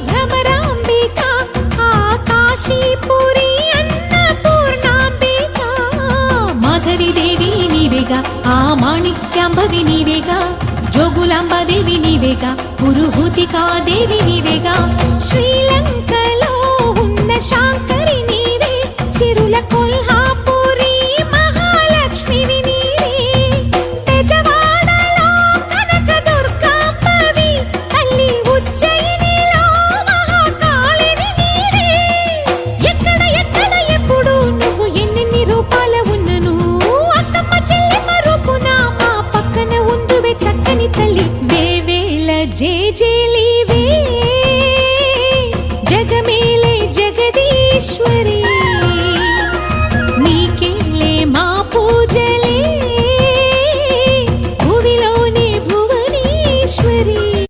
భ్రమరాంబిక ఆకాశీపురి అన్నపూర్ణాంబిక మాధవిదేవి నీవేగా ఆ మాణిక్యాంబవి నీవేగా జోగులాంబాదేవి నీవేగా పురుహూతికాదేవి నీవేగా శ్రీలంకలో ఉన్న శాంకరి నీవే సిరుల కొల్హాపురి మహాలక్ష్మివి నీవే బెజవాడలో కనకదుర్గాంబవి తల్లి ఉజ్జయినిలో మహాకాళివి నీవే ఎక్కడ ఎక్కడ ఎప్పుడు నువ్వు ఎన్నెన్ని రూపాల ఉన్నను అక్కమ్మ చెల్లెమ్మ రూపున మా పక్కన ఉందువే చక్కని తల్లి వేవేల జేజేలివే జగమేలే జగదీశ్వరి